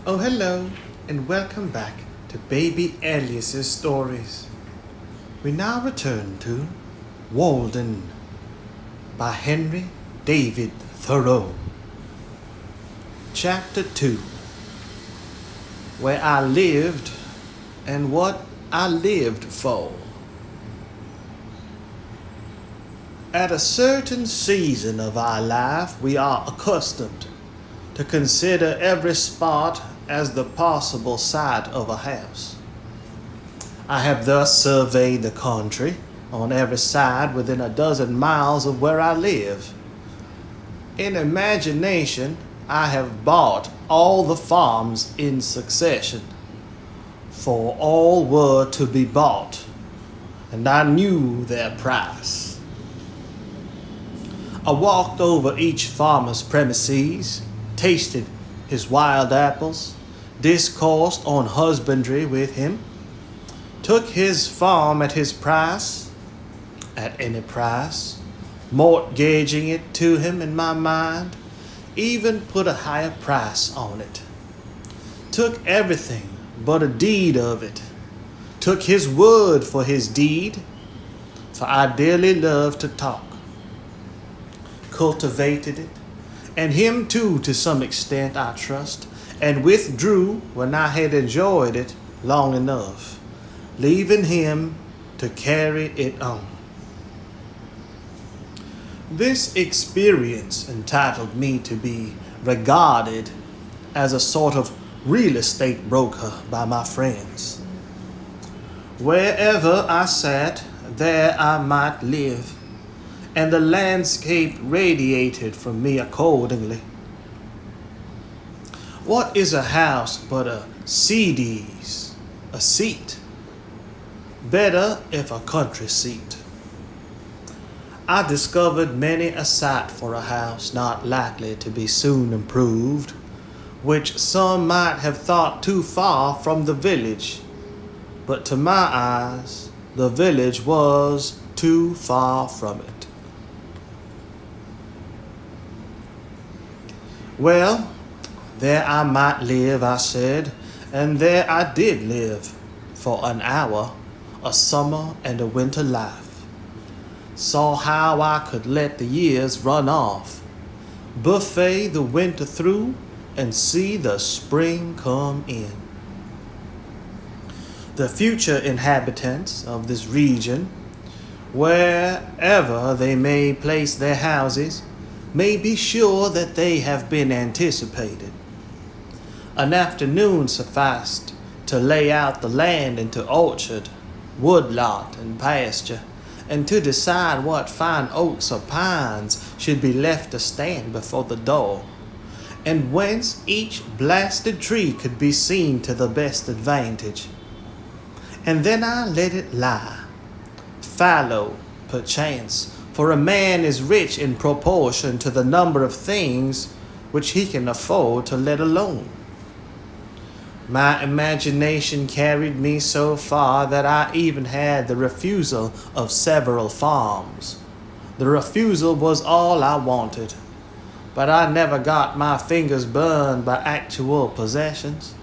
Oh, hello, and welcome back to Baby Alias's stories. We now return to Walden by Henry David Thoreau. Chapter 2, Where I Lived and What I Lived For. At a certain season of our life, we are accustomed to consider every spot as the possible site of a house. I have thus surveyed the country on every side within a dozen miles of where I live. In imagination, I have bought all the farms in succession, for all were to be bought, and I knew their price. I walked over each farmer's premises, tasted his wild apples, discoursed on husbandry with him, took his farm at his price, at any price, mortgaging it to him in my mind, even put a higher price on it. Took everything but a deed of it, took his word for his deed, for I dearly love to talk. Cultivated it, and him too to some extent I trust, and withdrew when I had enjoyed it long enough, leaving him to carry it on. This experience entitled me to be regarded as a sort of real estate broker by my friends. Wherever I sat, there I might live, and the landscape radiated from me accordingly. What is a house but a seat? Better if a country seat. I discovered many a site for a house not likely to be soon improved, which some might have thought too far from the village, but to my eyes the village was too far from it. Well, there I might live, I said, and there I did live, for an hour, a summer and a winter life. Saw how I could let the years run off, buffet the winter through, and see the spring come in. The future inhabitants of this region, wherever they may place their houses, may be sure that they have been anticipated. An afternoon sufficed to lay out the land into orchard, woodlot, and pasture, and to decide what fine oaks or pines should be left to stand before the door, and whence each blasted tree could be seen to the best advantage. And then I let it lie, fallow, perchance, for a man is rich in proportion to the number of things which he can afford to let alone. My imagination carried me so far that I even had the refusal of several farms. The refusal was all I wanted, but I never got my fingers burned by actual possessions.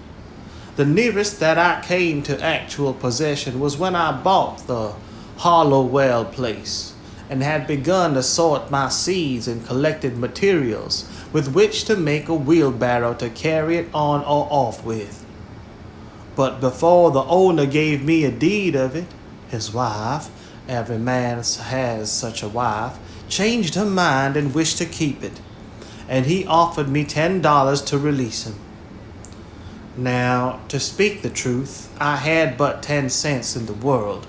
The nearest that I came to actual possession was when I bought the Hollowell place, and had begun to sort my seeds and collected materials with which to make a wheelbarrow to carry it on or off with. But before the owner gave me a deed of it, his wife, every man has such a wife, changed her mind and wished to keep it, and he offered me $10 to release him. Now, to speak the truth, I had but 10 cents in the world,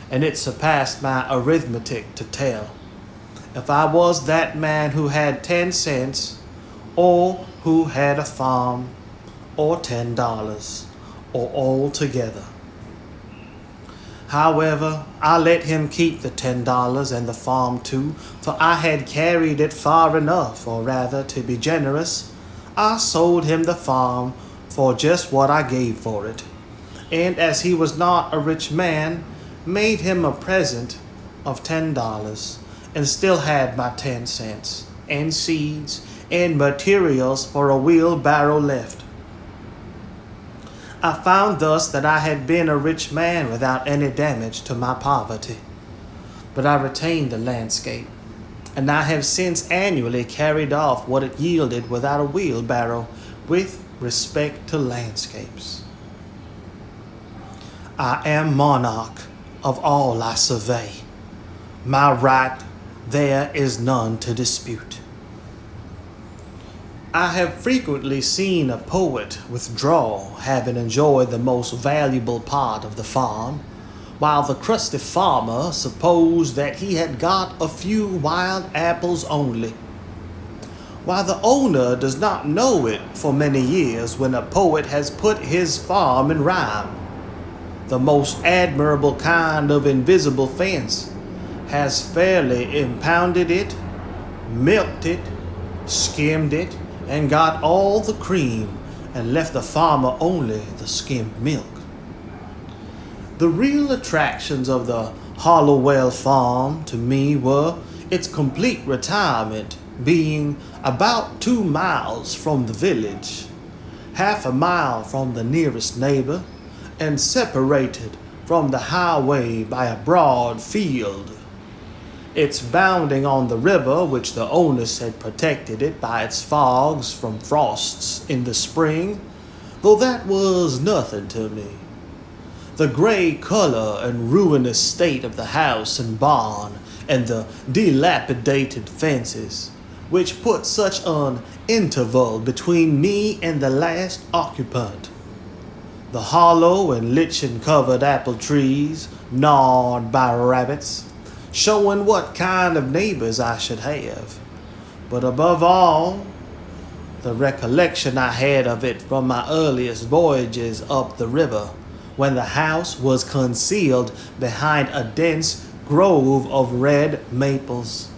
and it surpassed my arithmetic to tell. If I was that man who had 10 cents, or who had a farm, or $10, or all together. However, I let him keep the $10 and the farm too, for I had carried it far enough, or rather, to be generous, I sold him the farm for just what I gave for it, and as he was not a rich man, made him a present of $10, and still had my 10 cents, and seeds, and materials for a wheelbarrow left. I found thus that I had been a rich man without any damage to my poverty. But I retained the landscape, and I have since annually carried off what it yielded without a wheelbarrow with respect to landscapes. I am monarch of all I survey. My right there is none to dispute. I have frequently seen a poet withdraw, having enjoyed the most valuable part of the farm, while the crusty farmer supposed that he had got a few wild apples only. While the owner does not know it for many years when a poet has put his farm in rhyme, the most admirable kind of invisible fence has fairly impounded it, milked it, skimmed it, and got all the cream, and left the farmer only the skimmed milk. The real attractions of the Hollowell farm to me were its complete retirement, being about 2 miles from the village, half a mile from the nearest neighbor, and separated from the highway by a broad field. Its bounding on the river, which the owners had protected it by its fogs from frosts in the spring, though that was nothing to me. The gray color and ruinous state of the house and barn, and the dilapidated fences, which put such an interval between me and the last occupant. The hollow and lichen-covered apple trees, gnawed by rabbits, showing what kind of neighbors I should have. But above all, the recollection I had of it from my earliest voyages up the river, when the house was concealed behind a dense grove of red maples,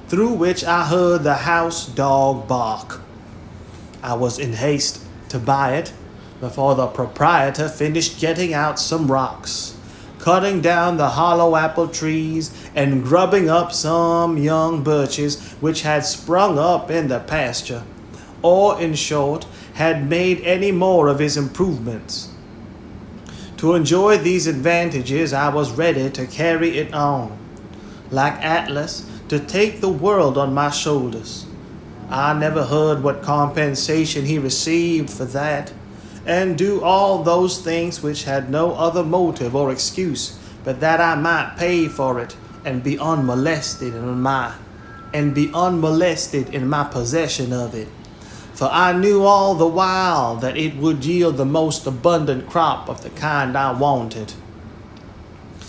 through which I heard the house dog bark. I was in haste to buy it before the proprietor finished getting out some rocks, cutting down the hollow apple trees, and grubbing up some young birches which had sprung up in the pasture, or, in short, had made any more of his improvements. To enjoy these advantages, I was ready to carry it on, like Atlas, to take the world on my shoulders. I never heard what compensation he received for that, and do all those things which had no other motive or excuse but that I might pay for it and be unmolested in my possession of it. For I knew all the while that it would yield the most abundant crop of the kind I wanted,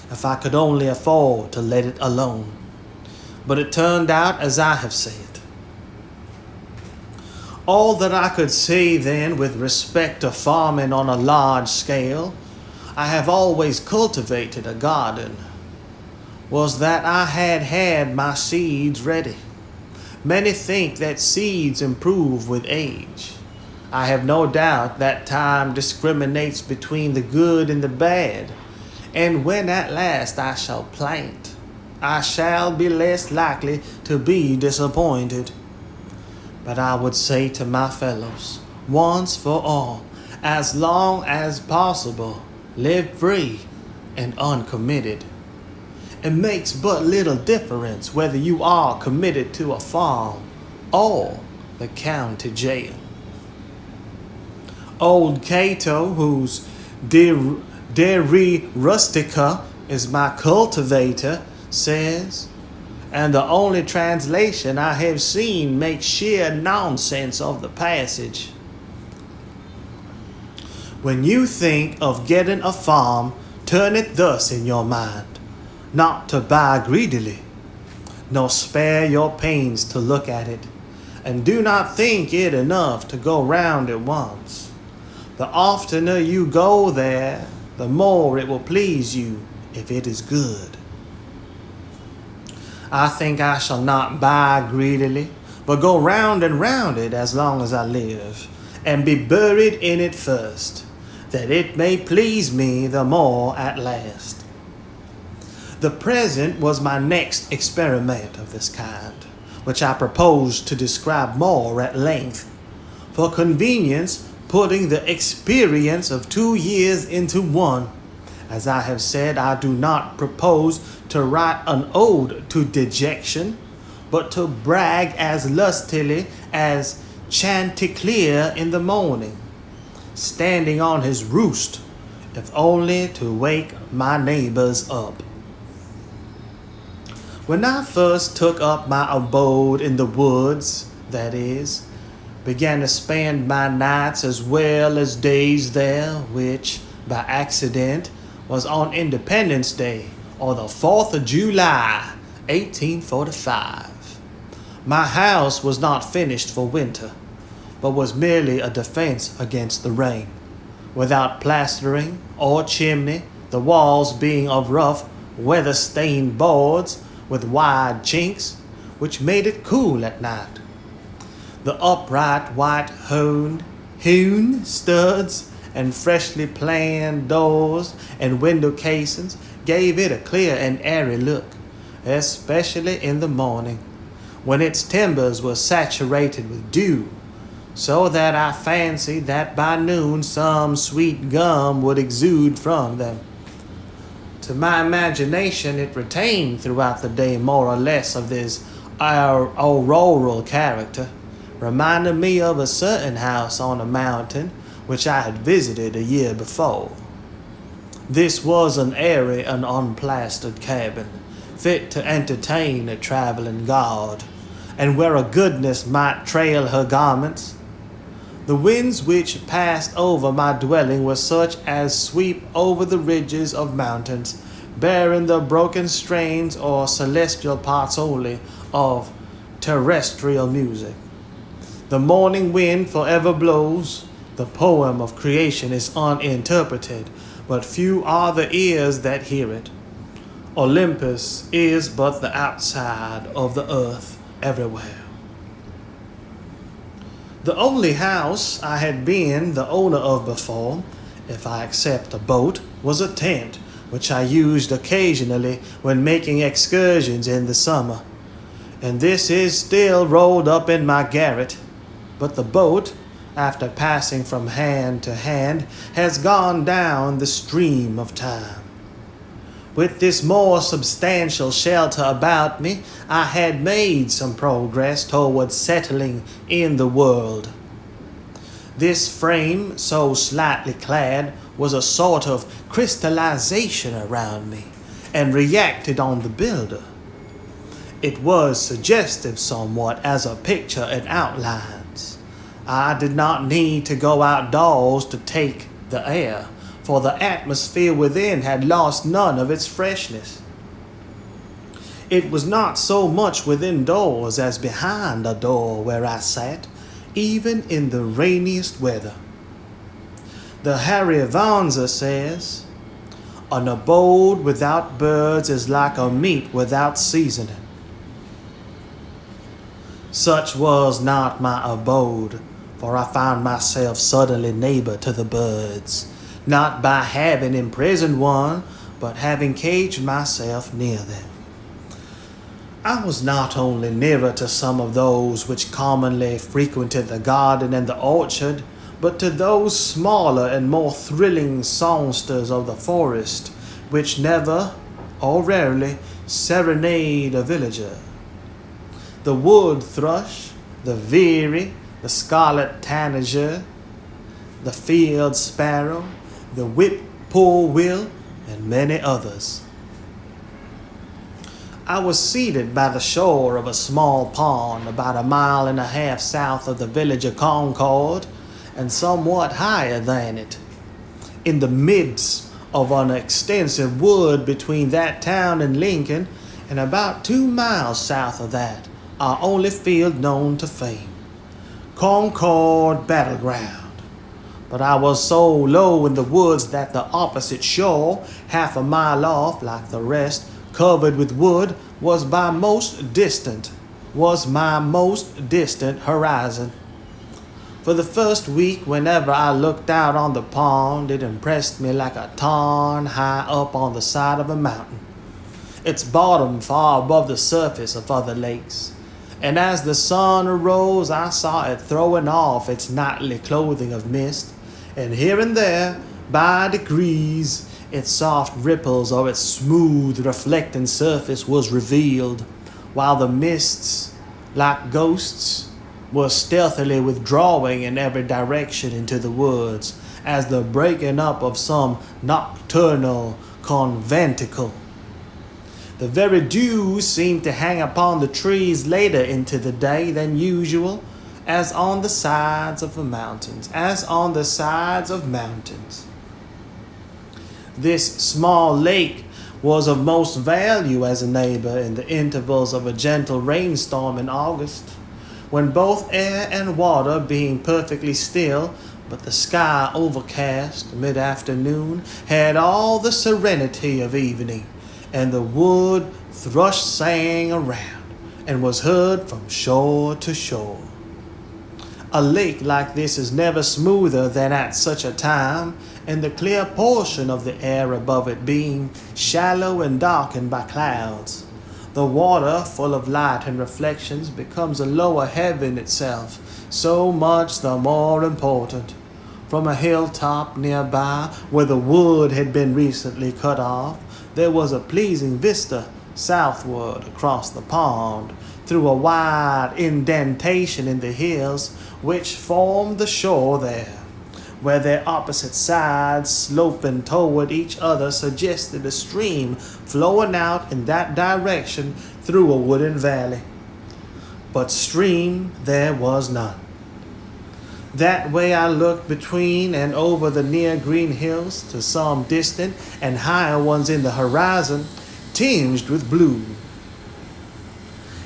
if I could only afford to let it alone. But it turned out as I have said. All that I could say then with respect to farming on a large scale, I have always cultivated a garden, was that I had my seeds ready. Many think that seeds improve with age. I have no doubt that time discriminates between the good and the bad, and when at last I shall plant, I shall be less likely to be disappointed. But I would say to my fellows, once for all, as long as possible, live free and uncommitted. It makes but little difference whether you are committed to a farm or the county jail. Old Cato, whose De Rustica is my cultivator, says, and the only translation I have seen makes sheer nonsense of the passage. When you think of getting a farm, turn it thus in your mind, not to buy greedily, nor spare your pains to look at it, and do not think it enough to go round it once. The oftener you go there, the more it will please you if it is good. I think I shall not buy greedily, but go round and round it as long as I live, and be buried in it first, that it may please me the more at last. The present was my next experiment of this kind, which I propose to describe more at length. For convenience, putting the experience of 2 years into one. As I have said, I do not propose to write an ode to dejection, but to brag as lustily as Chanticleer in the morning, standing on his roost, if only to wake my neighbors up. When I first took up my abode in the woods, that is, began to spend my nights as well as days there, which, by accident, was on Independence Day, or the 4th of July, 1845. My house was not finished for winter, but was merely a defense against the rain, without plastering or chimney, the walls being of rough, weather-stained boards with wide chinks, which made it cool at night. The upright white hewn studs and freshly planed doors and window casings gave it a clear and airy look, especially in the morning, when its timbers were saturated with dew, so that I fancied that by noon some sweet gum would exude from them. To my imagination, it retained throughout the day more or less of this auroral character, reminding me of a certain house on a mountain which I had visited a year before. This was an airy and unplastered cabin, fit to entertain a traveling guard, and where a goodness might trail her garments. The winds which passed over my dwelling were such as sweep over the ridges of mountains, bearing the broken strains or celestial parts only of terrestrial music. The morning wind forever blows. The poem of creation is uninterpreted, but few are the ears that hear it. Olympus is but the outside of the earth everywhere. The only house I had been the owner of before, if I except a boat, was a tent, which I used occasionally when making excursions in the summer. And this is still rolled up in my garret. But the boat, after passing from hand to hand, has gone down the stream of time. With this more substantial shelter about me, I had made some progress towards settling in the world. This frame, so slightly clad, was a sort of crystallization around me, and reacted on the builder. It was suggestive somewhat as a picture in outlines. I did not need to go outdoors to take the air, for the atmosphere within had lost none of its freshness. It was not so much within doors as behind a door where I sat, even in the rainiest weather. The Harry Vanza says, "An abode without birds is like a meat without seasoning." Such was not my abode, for I found myself suddenly neighbor to the birds, not by having imprisoned one, but having caged myself near them. I was not only nearer to some of those which commonly frequented the garden and the orchard, but to those smaller and more thrilling songsters of the forest, which never, or rarely, serenade a villager. The wood thrush, the veery, the scarlet tanager, the field sparrow, the whippoorwill, and many others. I was seated by the shore of a small pond about 1.5 miles south of the village of Concord, and somewhat higher than it, in the midst of an extensive wood between that town and Lincoln, and about 2 miles south of that, our only field known to fame, Concord battleground. But I was so low in the woods that the opposite shore, 1/2 mile off, like the rest, covered with wood, was my most distant horizon. For the first week, whenever I looked out on the pond, it impressed me like a tarn high up on the side of a mountain, its bottom far above the surface of other lakes, and as the sun arose, I saw it throwing off its nightly clothing of mist, and here and there, by degrees, its soft ripples or its smooth reflecting surface was revealed, while the mists, like ghosts, were stealthily withdrawing in every direction into the woods, as the breaking up of some nocturnal conventicle. The very dew seemed to hang upon the trees later into the day than usual, as on the sides of mountains. This small lake was of most value as a neighbor in the intervals of a gentle rainstorm in August, when both air and water being perfectly still, but the sky overcast mid-afternoon, had all the serenity of evening, and the wood thrush sang around, and was heard from shore to shore. A lake like this is never smoother than at such a time, and the clear portion of the air above it being shallow and darkened by clouds, the water, full of light and reflections, becomes a lower heaven itself, so much the more important. From a hilltop nearby, where the wood had been recently cut off, there was a pleasing vista southward across the pond, through a wide indentation in the hills which formed the shore there, where their opposite sides sloping toward each other suggested a stream flowing out in that direction through a wooded valley. But stream there was none. That way I looked between and over the near green hills to some distant and higher ones in the horizon, tinged with blue.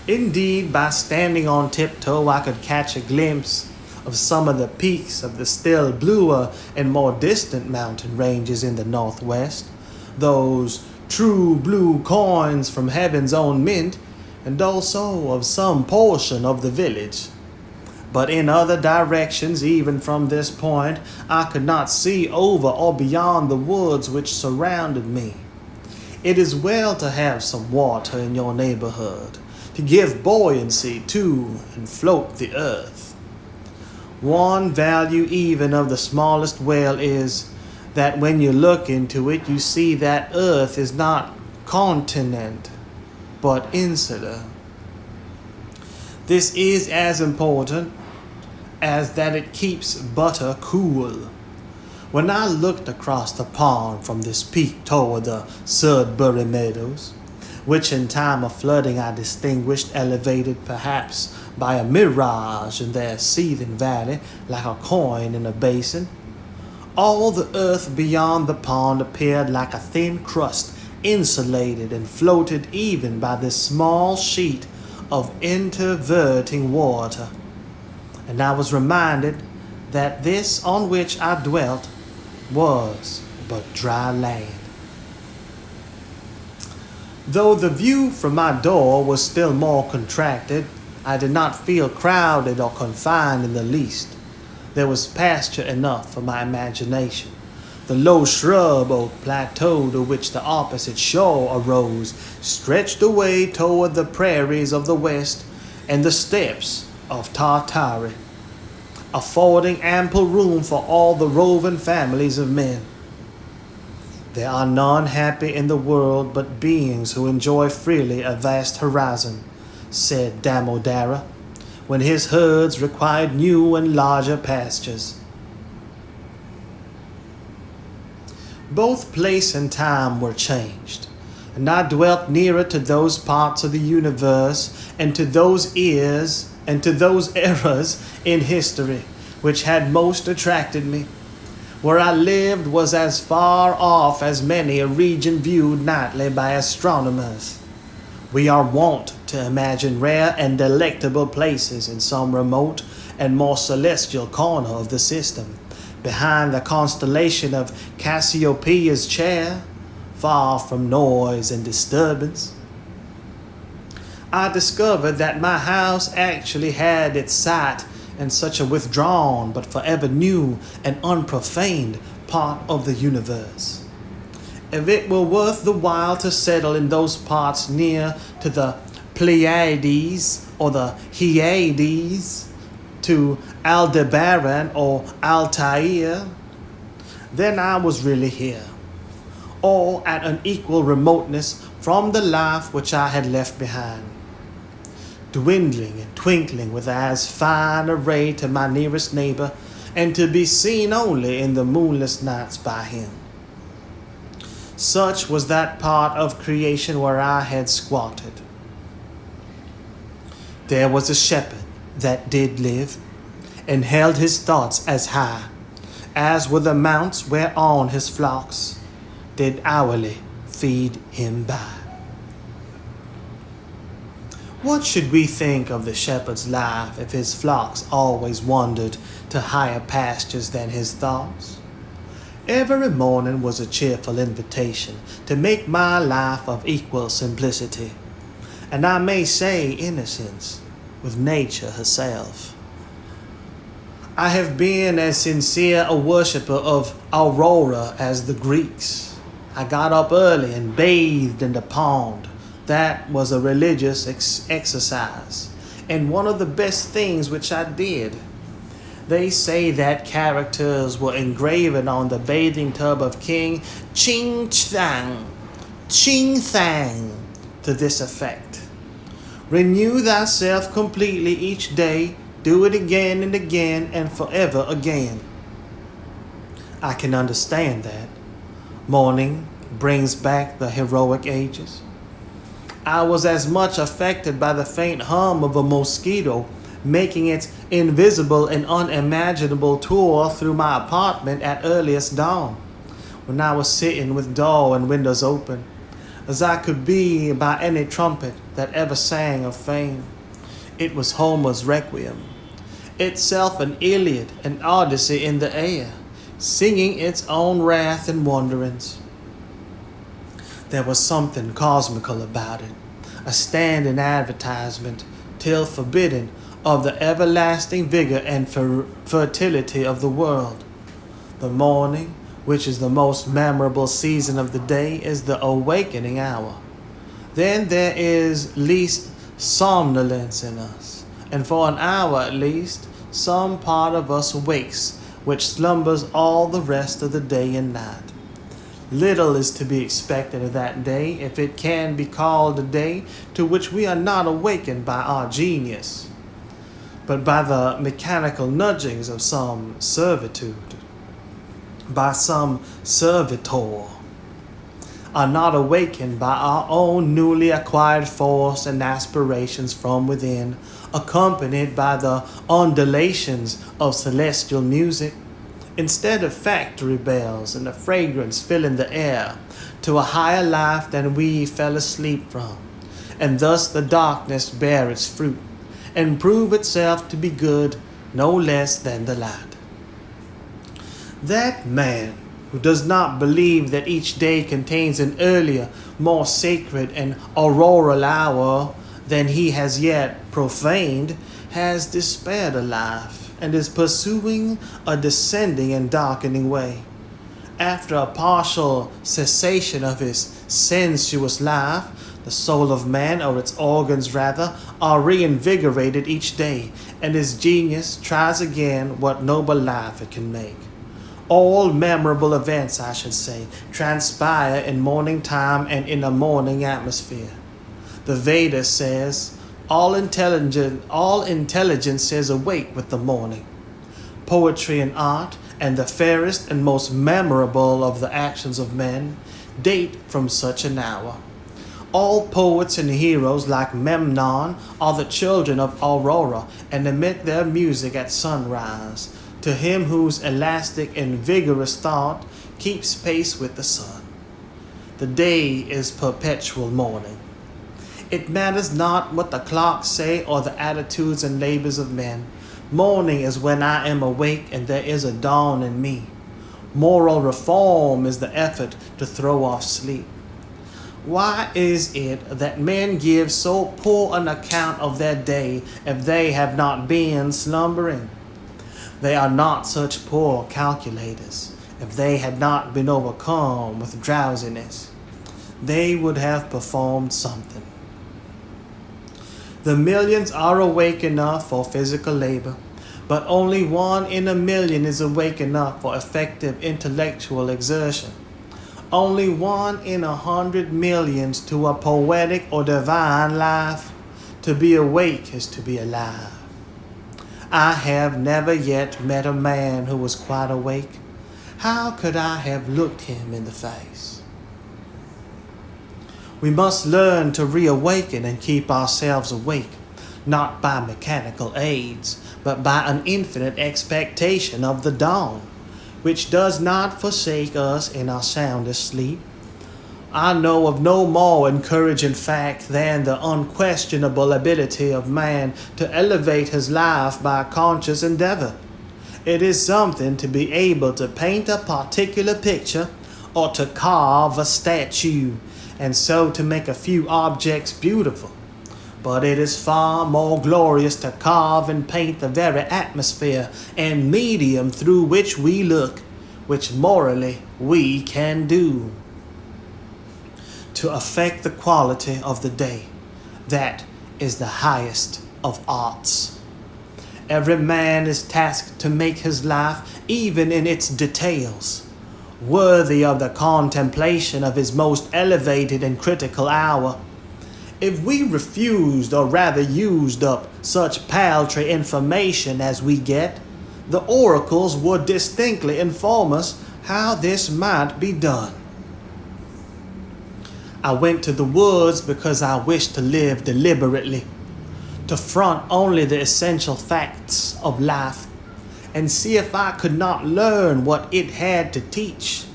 Indeed, by standing on tiptoe, I could catch a glimpse of some of the peaks of the still bluer and more distant mountain ranges in the northwest, those true blue coins from heaven's own mint, and also of some portion of the village. But in other directions, even from this point, I could not see over or beyond the woods which surrounded me. It is well to have some water in your neighborhood, to give buoyancy to and float the earth. One value even of the smallest well is that when you look into it, you see that earth is not continent, but insular. This is as important as that it keeps butter cool. When I looked across the pond from this peak toward the Sudbury meadows, which in time of flooding I distinguished elevated perhaps by a mirage in their seething valley like a coin in a basin, all the earth beyond the pond appeared like a thin crust, insulated and floated even by this small sheet of interverting water. And I was reminded that this on which I dwelt was but dry land. Though the view from my door was still more contracted, I did not feel crowded or confined in the least. There was pasture enough for my imagination. The low shrub oak plateau to which the opposite shore arose stretched away toward the prairies of the west and the steppes of Tartary, affording ample room for all the roving families of men. There are none happy in the world but beings who enjoy freely a vast horizon, said Damodara, when his herds required new and larger pastures. Both place and time were changed, and I dwelt nearer to those parts of the universe and to those eras in history which had most attracted me. Where I lived was as far off as many a region viewed nightly by astronomers. We are wont to imagine rare and delectable places in some remote and more celestial corner of the system, behind the constellation of Cassiopeia's chair, far from noise and disturbance. I discovered that my house actually had its site in such a withdrawn but forever new and unprofaned part of the universe. If it were worth the while to settle in those parts near to the Pleiades or the Hyades to Aldebaran or Altair, then I was really here, all at an equal remoteness from the life which I had left behind, dwindling and twinkling with as fine a ray to my nearest neighbor, and to be seen only in the moonless nights by him. Such was that part of creation where I had squatted. There was a shepherd that did live, and held his thoughts as high as were the mounts whereon his flocks did hourly feed him by. What should we think of the shepherd's life if his flocks always wandered to higher pastures than his thoughts? Every morning was a cheerful invitation to make my life of equal simplicity, and I may say innocence, with nature herself. I have been as sincere a worshipper of Aurora as the Greeks. I got up early and bathed in the pond. That was a religious exercise, and one of the best things which I did. They say that characters were engraven on the bathing tub of King Ching Thang, to this effect: renew thyself completely each day, do it again and again and forever again. I can understand that. Morning brings back the heroic ages. I was as much affected by the faint hum of a mosquito making its invisible and unimaginable tour through my apartment at earliest dawn, when I was sitting with door and windows open, as I could be by any trumpet that ever sang of fame. It was Homer's Requiem, itself an Iliad, an Odyssey in the air, singing its own wrath and wanderings. There was something cosmical about it, a standing advertisement, till forbidden, of the everlasting vigor and fertility of the world. The morning, which is the most memorable season of the day, is the awakening hour. Then there is least somnolence in us, and for an hour at least, some part of us awakes, which slumbers all the rest of the day and night. Little is to be expected of that day, if it can be called a day, to which we are not awakened by our genius, but by the mechanical nudgings of some servitude, by some servitor, are not awakened by our own newly acquired force and aspirations from within, accompanied by the undulations of celestial music, instead of factory bells and the fragrance filling the air, to a higher life than we fell asleep from, and thus the darkness bear its fruit, and prove itself to be good no less than the light. That man who does not believe that each day contains an earlier, more sacred and auroral hour than he has yet profaned, has despaired of life, and is pursuing a descending and darkening way. After a partial cessation of his sensuous life, the soul of man, or its organs rather, are reinvigorated each day, and his genius tries again what noble life it can make. All memorable events, I should say, transpire in morning time and in a morning atmosphere. The Veda says, all intelligence is awake with the morning. Poetry and art, and the fairest and most memorable of the actions of men, date from such an hour. All poets and heroes, like Memnon, are the children of Aurora, and emit their music at sunrise, to him whose elastic and vigorous thought keeps pace with the sun. The day is perpetual morning. It matters not what the clocks say or the attitudes and labors of men. Morning is when I am awake and there is a dawn in me. Moral reform is the effort to throw off sleep. Why is it that men give so poor an account of their day if they have not been slumbering? They are not such poor calculators. If they had not been overcome with drowsiness, they would have performed something. The millions are awake enough for physical labor, but only 1 in a million is awake enough for effective intellectual exertion. Only 1 in 100 millions to a poetic or divine life. To be awake is to be alive. I have never yet met a man who was quite awake. How could I have looked him in the face? We must learn to reawaken and keep ourselves awake, not by mechanical aids, but by an infinite expectation of the dawn, which does not forsake us in our soundest sleep. I know of no more encouraging fact than the unquestionable ability of man to elevate his life by conscious endeavor. It is something to be able to paint a particular picture or to carve a statue, and so to make a few objects beautiful. But it is far more glorious to carve and paint the very atmosphere and medium through which we look, which morally we can do. To affect the quality of the day, that is the highest of arts. Every man is tasked to make his life, even in its details, worthy of the contemplation of his most elevated and critical hour. If we refused, or rather used up, such paltry information as we get, the oracles would distinctly inform us how this might be done. I went to the woods because I wished to live deliberately, to front only the essential facts of life, and see if I could not learn what it had to teach,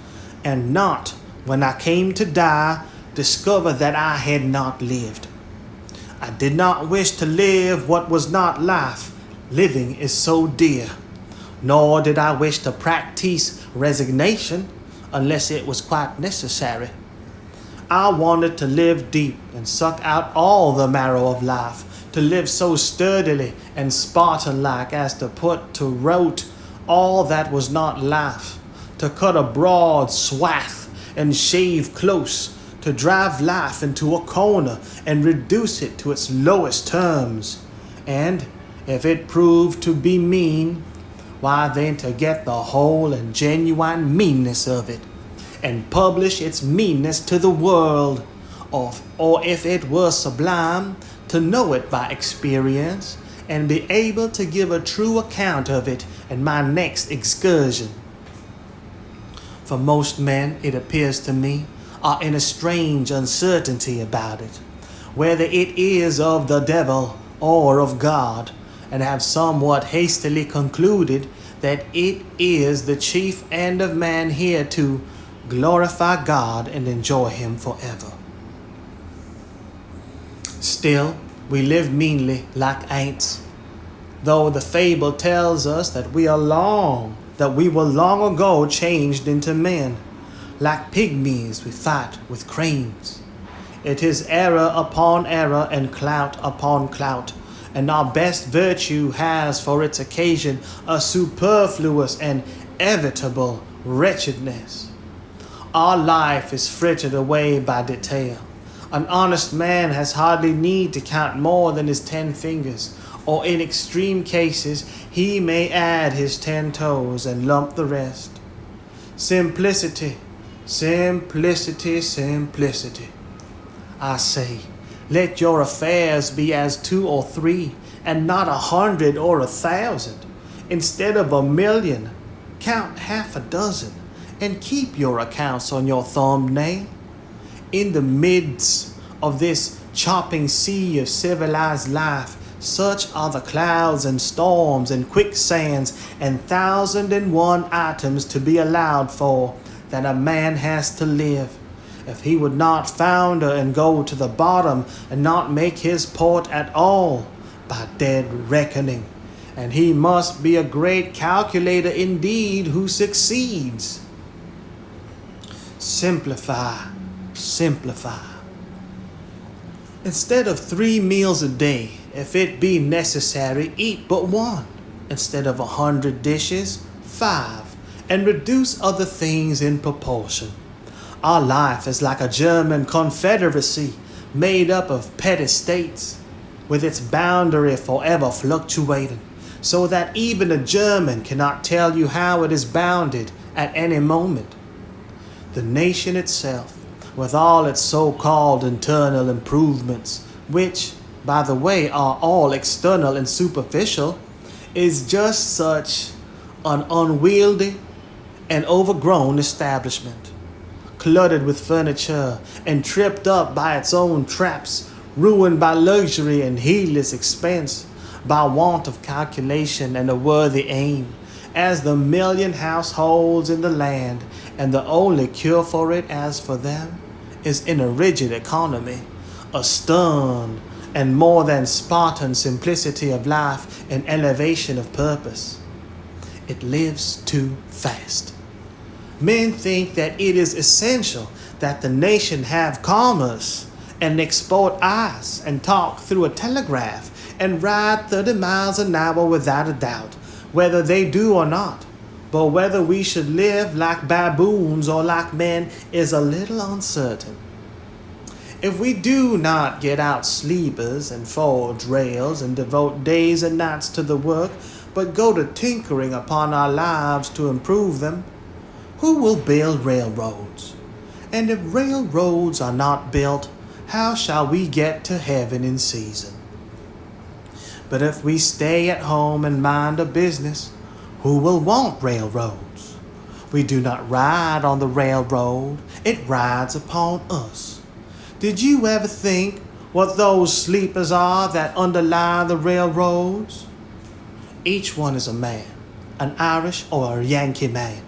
and not, when I came to die, discover that I had not lived. I did not wish to live what was not life. Living is so dear. Nor did I wish to practice resignation unless it was quite necessary. I wanted to live deep and suck out all the marrow of life, to live so sturdily and Spartan-like as to put to rout all that was not life, to cut a broad swath and shave close, to drive life into a corner and reduce it to its lowest terms, and, if it proved to be mean, why then to get the whole and genuine meanness of it, and publish its meanness to the world, or if it were sublime, to know it by experience, and be able to give a true account of it in my next excursion. For most men, it appears to me, are in a strange uncertainty about it, whether it is of the devil or of God, and have somewhat hastily concluded that it is the chief end of man here to glorify God and enjoy him forever. Still, we live meanly like ants, though the fable tells us that we were long ago changed into men. Like pygmies, we fight with cranes. It is error upon error and clout upon clout, and our best virtue has for its occasion a superfluous and evitable wretchedness. Our life is frittered away by detail. An honest man has hardly need to count more than his 10 fingers, or in extreme cases he may add his 10 toes and lump the rest. Simplicity, simplicity, simplicity. I say, let your affairs be as 2 or 3, and not 100 or 1,000. Instead of 1,000,000, count half a dozen, and keep your accounts on your thumbnail. In the midst of this chopping sea of civilized life, such are the clouds and storms and quicksands and 1,001 items to be allowed for, that a man has to live, if he would not founder and go to the bottom and not make his port at all, by dead reckoning. And he must be a great calculator indeed who succeeds. Simplify, simplify. Instead of 3 meals a day, if it be necessary, eat but 1. Instead of 100 dishes, 5. And reduce other things in proportion. Our life is like a German confederacy made up of petty states. with its boundary forever fluctuating, so that even a German cannot tell you how it is bounded at any moment. The nation itself, with all its so-called internal improvements, which, by the way, are all external and superficial, is just such an unwieldy and overgrown establishment, cluttered with furniture and tripped up by its own traps, ruined by luxury and heedless expense, by want of calculation and a worthy aim, as the million households in the land, and the only cure for it as for them is in a rigid economy, a stern and more than Spartan simplicity of life and elevation of purpose. It lives too fast. Men think that it is essential that the nation have commerce and export ice and talk through a telegraph and ride 30 miles an hour without a doubt, whether they do or not. But whether we should live like baboons or like men is a little uncertain. If we do not get out sleepers and forge rails and devote days and nights to the work, but go to tinkering upon our lives to improve them, who will build railroads? And if railroads are not built, how shall we get to heaven in season? But if we stay at home and mind a business, who will want railroads? We do not ride on the railroad, it rides upon us. Did you ever think what those sleepers are that underlie the railroads? Each one is a man, an Irish or a Yankee man.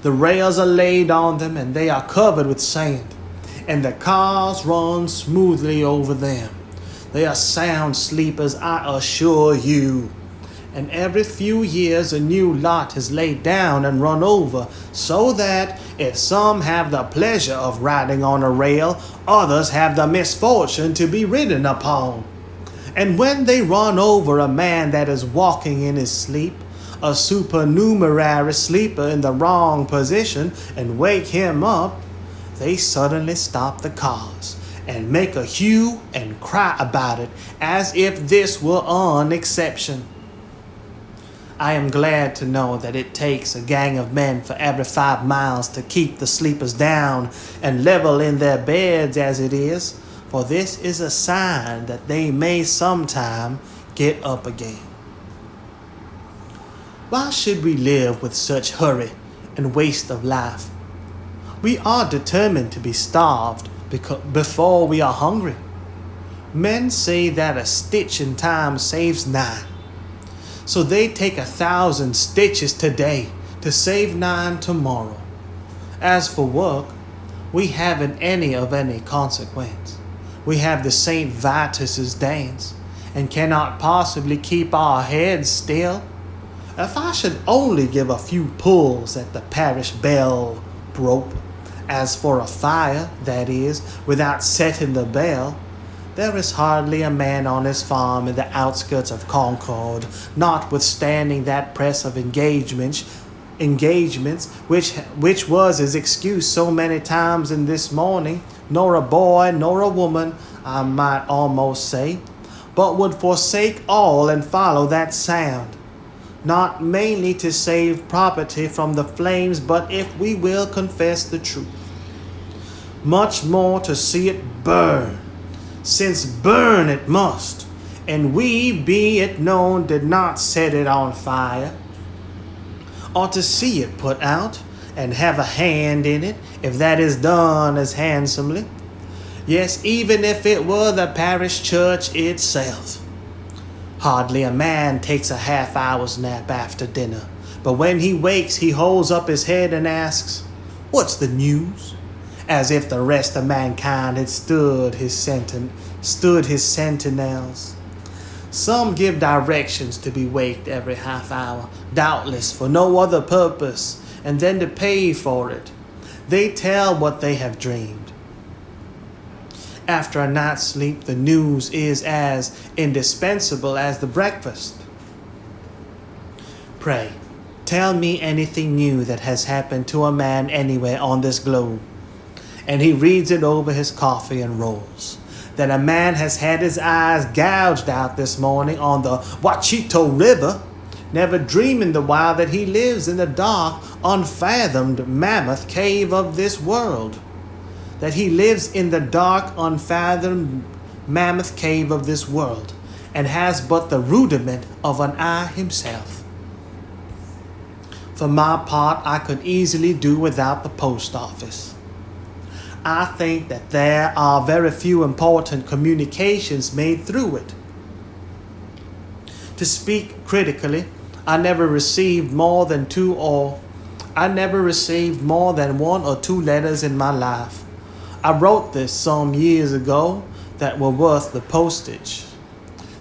The rails are laid on them and they are covered with sand, and the cars run smoothly over them. They are sound sleepers, I assure you. And every few years a new lot is laid down and run over, so that if some have the pleasure of riding on a rail, others have the misfortune to be ridden upon. And when they run over a man that is walking in his sleep, a supernumerary sleeper in the wrong position, and wake him up, they suddenly stop the cars and make a hue and cry about it as if this were an exception. I am glad to know that it takes a gang of men for every 5 miles to keep the sleepers down and level in their beds as it is, for this is a sign that they may sometime get up again. Why should we live with such hurry and waste of life? We are determined to be starved before we are hungry. Men say that a stitch in time saves 9. So they take 1,000 stitches today to save 9 tomorrow. As for work, we haven't any of any consequence. We have the St. Vitus's dance and cannot possibly keep our heads still. If I should only give a few pulls at the parish bell rope, as for a fire, that is, without setting the bell, there is hardly a man on his farm in the outskirts of Concord, notwithstanding that press of engagements which was his excuse so many times in this morning, nor a boy nor a woman, I might almost say, but would forsake all and follow that sound, not mainly to save property from the flames, but if we will confess the truth, much more to see it burn, since burn it must, and we, be it known, did not set it on fire, or to see it put out, and have a hand in it, if that is done as handsomely. Yes, even if it were the parish church itself. Hardly a man takes a half-hour's nap after dinner, but when he wakes he holds up his head and asks, "What's the news?" As if the rest of mankind had stood his sentinels. Some give directions to be waked every half hour, doubtless for no other purpose, and then to pay for it. They tell what they have dreamed. After a night's sleep, the news is as indispensable as the breakfast. Pray, tell me anything new that has happened to a man anywhere on this globe. And he reads it over his coffee and rolls. that a man has had his eyes gouged out this morning on the Wachito River, never dreaming the while that he lives in the dark, unfathomed mammoth cave of this world. That he lives in the dark, unfathomed mammoth cave of this world, and has but the rudiment of an eye himself. For my part, I could easily do without the post office. I think that there are very few important communications made through it. To speak critically, I never received more than one or two letters in my life. I wrote this some years ago that were worth the postage.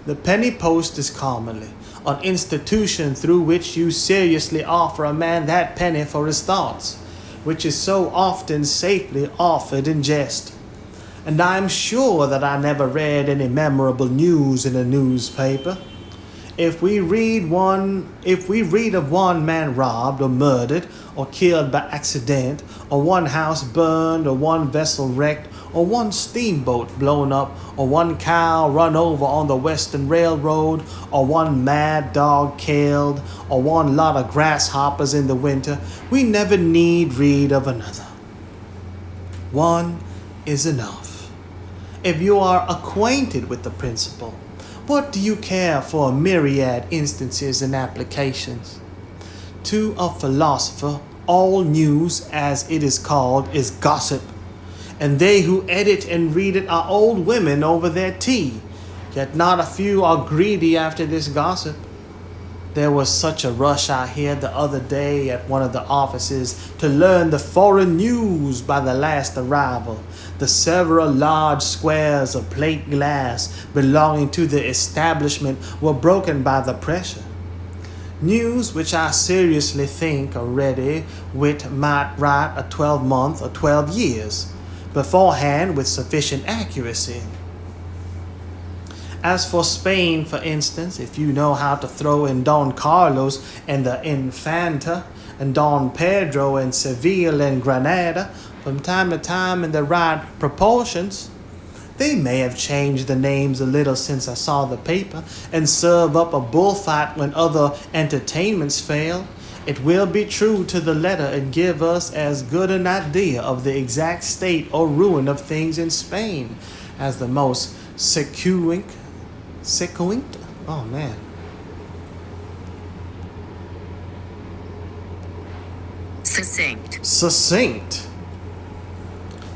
The penny post is commonly an institution through which you seriously offer a man that penny for his thoughts, which is so often safely offered in jest. And I am sure that I never read any memorable news in a newspaper. If we read of one man robbed or murdered or killed by accident, or one house burned, or one vessel wrecked, or one steamboat blown up, or one cow run over on the Western Railroad, or one mad dog killed, or one lot of grasshoppers in the winter, we never need read of another. One is enough. If you are acquainted with the principle, what do you care for a myriad instances and applications? To a philosopher, all news, as it is called, is gossip, and they who edit and read it are old women over their tea, yet not a few are greedy after this gossip. There was such a rush I hear the other day at one of the offices to learn the foreign news by the last arrival. The several large squares of plate glass belonging to the establishment were broken by the pressure. News which I seriously think a ready wit might write a 12-month or 12 years beforehand with sufficient accuracy. As for Spain, for instance, if you know how to throw in Don Carlos and the Infanta, and Don Pedro and Seville and Granada from time to time in the right proportions, they may have changed the names a little since I saw the paper, and serve up a bullfight when other entertainments fail. It will be true to the letter and give us as good an idea of the exact state or ruin of things in Spain as the most succinct. Oh man.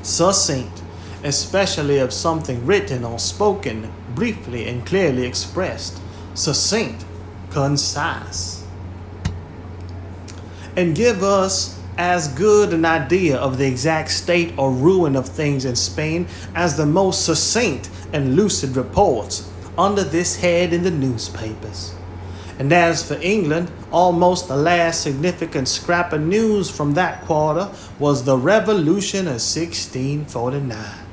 Succinct, especially of something written or spoken, briefly and clearly expressed. Succinct, concise. And give us as good an idea of the exact state or ruin of things in Spain as the most succinct and lucid reports under this head in the newspapers. And as for England, almost the last significant scrap of news from that quarter was the Revolution of 1649.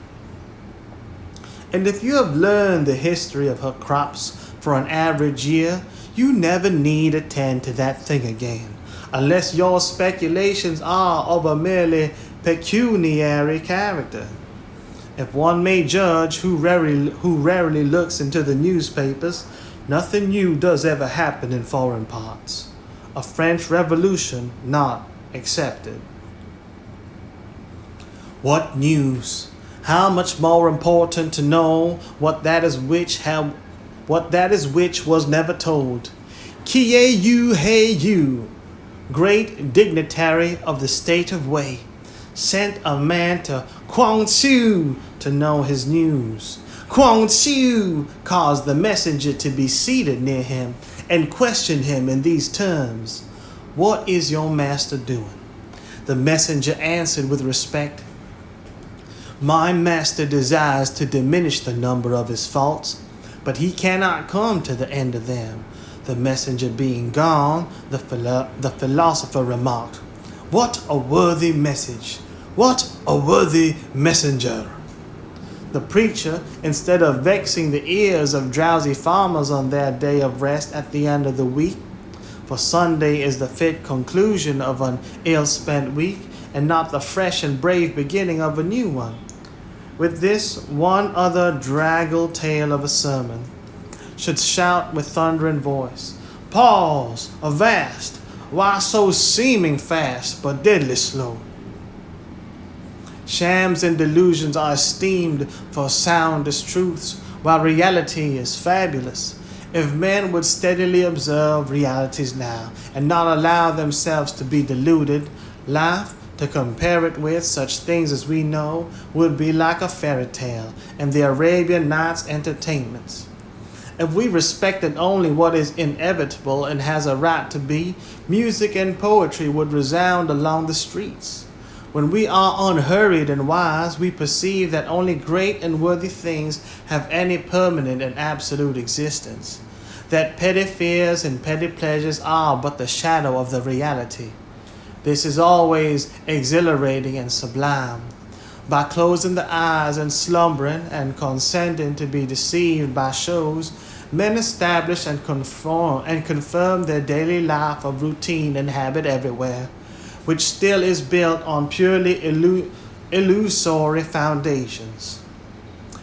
And if you have learned the history of her crops for an average year, you never need attend to that thing again, unless your speculations are of a merely pecuniary character. If one may judge who rarely looks into the newspapers, nothing new does ever happen in foreign parts, a French Revolution not excepted. What news? How much more important to know what that is which was never told. Kie you, hey you, great dignitary of the state of Wei, sent a man to Kwangsu to know his news. Kwangsu caused the messenger to be seated near him and questioned him in these terms: "What is your master doing?" The messenger answered with respect, "My master desires to diminish the number of his faults, but he cannot come to the end of them." The messenger being gone, the philosopher remarked, "What a worthy message! What a worthy messenger!" The preacher, instead of vexing the ears of drowsy farmers on their day of rest at the end of the week, for Sunday is the fit conclusion of an ill-spent week and not the fresh and brave beginning of a new one, with this one other draggle tale of a sermon, should shout with thundering voice, "Pause, avast! Why so seeming fast, but deadly slow?" Shams and delusions are esteemed for sound as truths, while reality is fabulous. If men would steadily observe realities now, and not allow themselves to be deluded, life, to compare it with such things as we know, would be like a fairy tale and the Arabian Nights entertainments. If we respected only what is inevitable and has a right to be, music and poetry would resound along the streets. When we are unhurried and wise, we perceive that only great and worthy things have any permanent and absolute existence, that petty fears and petty pleasures are but the shadow of the reality. This is always exhilarating and sublime. By closing the eyes and slumbering and consenting to be deceived by shows, men establish and confirm their daily life of routine and habit everywhere, which still is built on purely illusory foundations.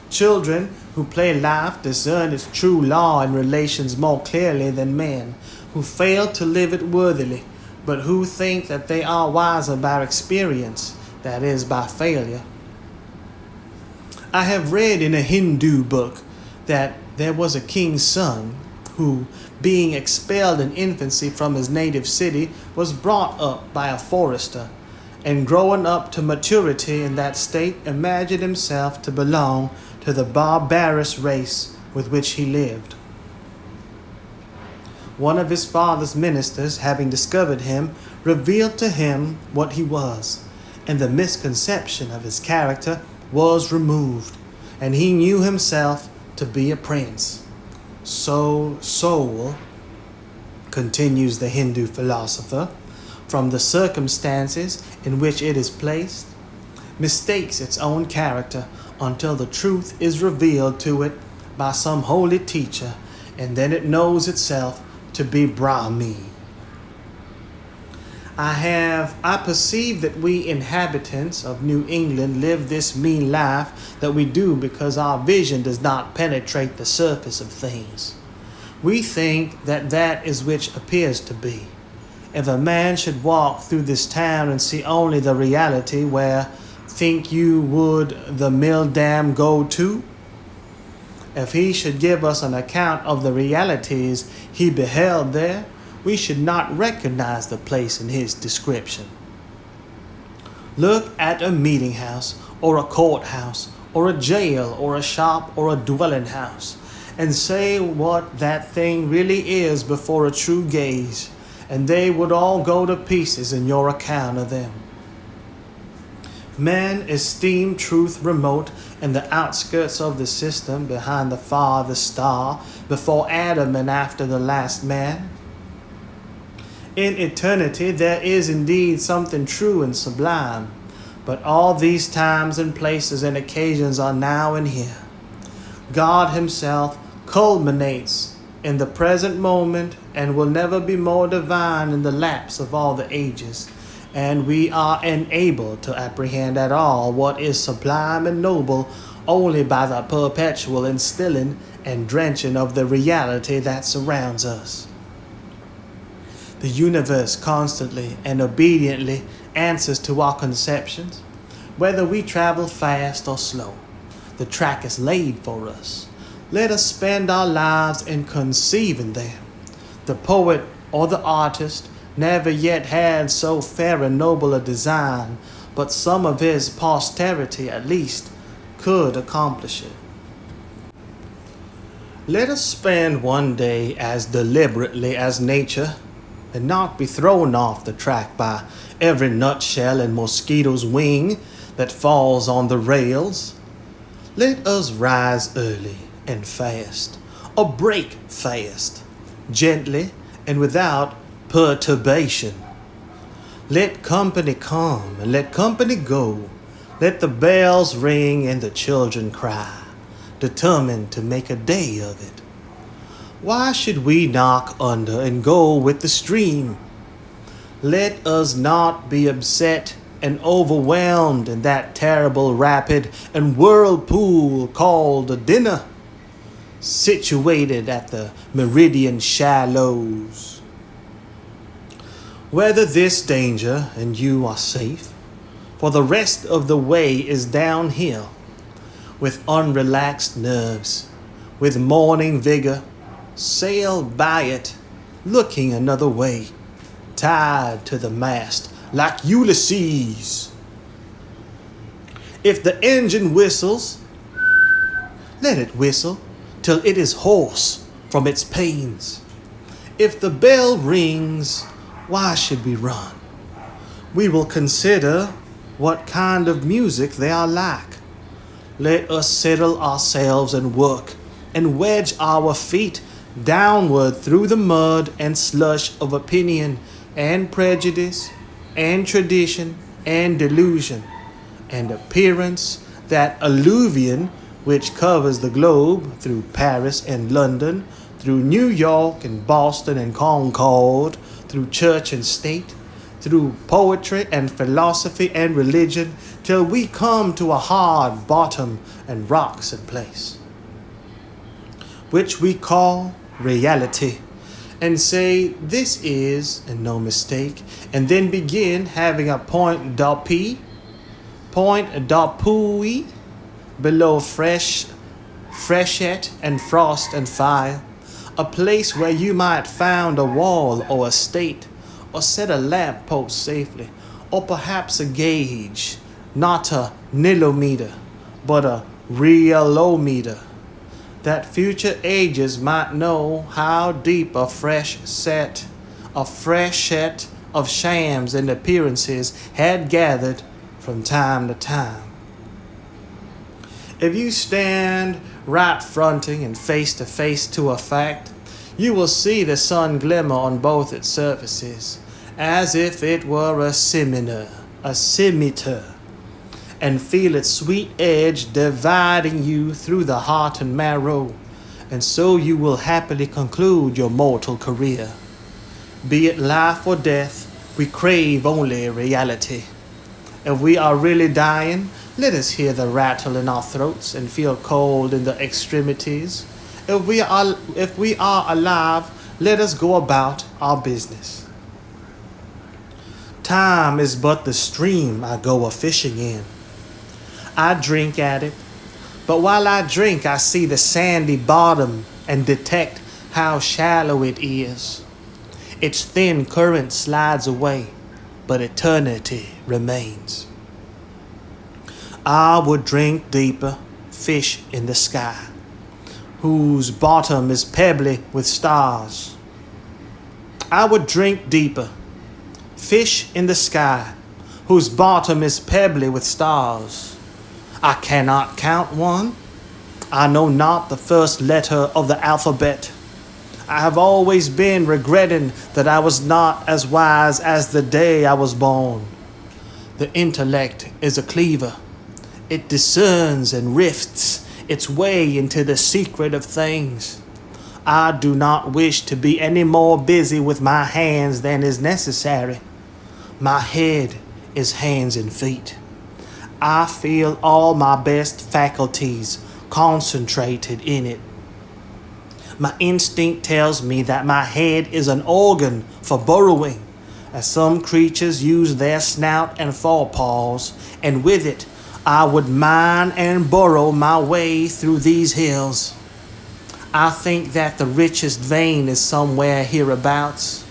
Children who play life discern its true law and relations more clearly than men who fail to live it worthily, but who think that they are wiser by experience, that is, by failure. I have read in a Hindu book that there was a king's son who, being expelled in infancy from his native city, was brought up by a forester, and growing up to maturity in that state, imagined himself to belong to the barbarous race with which he lived. One of his father's ministers, having discovered him, revealed to him what he was, and the misconception of his character was removed, and he knew himself to be a prince. So soul, continues the Hindu philosopher, from the circumstances in which it is placed, mistakes its own character until the truth is revealed to it by some holy teacher, and then it knows itself to be Brahmi. I perceive that we inhabitants of New England live this mean life that we do because our vision does not penetrate the surface of things. We think that that is which appears to be. If a man should walk through this town and see only the reality, where think you would the mill dam go to? If he should give us an account of the realities he beheld there, we should not recognize the place in his description. Look at a meeting house, or a courthouse, or a jail, or a shop, or a dwelling house, and say what that thing really is before a true gaze, and they would all go to pieces in your account of them. Men esteem truth remote in the outskirts of the system, behind the farthest star, before Adam and after the last man. In eternity there is indeed something true and sublime, but all these times and places and occasions are now and here. God himself culminates in the present moment and will never be more divine in the lapse of all the ages, and we are enabled to apprehend at all what is sublime and noble only by the perpetual instilling and drenching of the reality that surrounds us. The universe constantly and obediently answers to our conceptions. Whether we travel fast or slow, the track is laid for us. Let us spend our lives in conceiving them. The poet or the artist never yet had so fair and noble a design, but some of his posterity at least could accomplish it. Let us spend one day as deliberately as nature, and not be thrown off the track by every nutshell and mosquito's wing that falls on the rails. Let us rise early and fast, or break fast, gently and without perturbation. Let company come and let company go. Let the bells ring and the children cry, determined to make a day of it. Why should we knock under and go with the stream? Let us not be upset and overwhelmed in that terrible rapid and whirlpool called a dinner, situated at the meridian shallows. Weather this danger, and you are safe, for the rest of the way is downhill. With unrelaxed nerves, with morning vigor, sail by it, looking another way, tied to the mast like Ulysses. If the engine whistles, let it whistle till it is hoarse from its pains. If the bell rings, why should we run? We will consider what kind of music they are like. Let us settle ourselves and work, and wedge our feet downward through the mud and slush of opinion and prejudice and tradition and delusion and appearance, that alluvion which covers the globe through Paris and London, through New York and Boston and Concord, through church and state, through poetry and philosophy and religion, till we come to a hard bottom and rocks in place, which we call reality, and say this is, and no mistake, and then begin having a point d'appui below freshet and frost and fire, a place where you might found a wall or a state, or set a lamp post safely, or perhaps a gauge, not a nilometer, but a realometer, that future ages might know how deep a freshet of shams and appearances had gathered from time to time. If you stand right fronting and face to face to a fact, you will see the sun glimmer on both its surfaces, as if it were a scimitar, and feel its sweet edge dividing you through the heart and marrow, and so you will happily conclude your mortal career. Be it life or death, we crave only reality. If we are really dying, let us hear the rattle in our throats and feel cold in the extremities. If we are alive, let us go about our business. Time is but the stream I go a-fishing in. I drink at it, but while I drink, I see the sandy bottom and detect how shallow it is. Its thin current slides away, but eternity remains. I would drink deeper, fish in the sky, whose bottom is pebbly with stars. I would drink deeper, fish in the sky, whose bottom is pebbly with stars. I cannot count one. I know not the first letter of the alphabet. I have always been regretting that I was not as wise as the day I was born. The intellect is a cleaver. It discerns and rifts its way into the secret of things. I do not wish to be any more busy with my hands than is necessary. My head is hands and feet. I feel all my best faculties concentrated in it. My instinct tells me that my head is an organ for burrowing, as some creatures use their snout and forepaws, and with it I would mine and burrow my way through these hills. I think that the richest vein is somewhere hereabouts.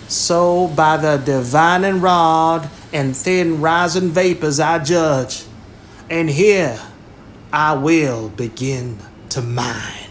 So by the divining rod and thin rising vapors I judge, and here I will begin to mine.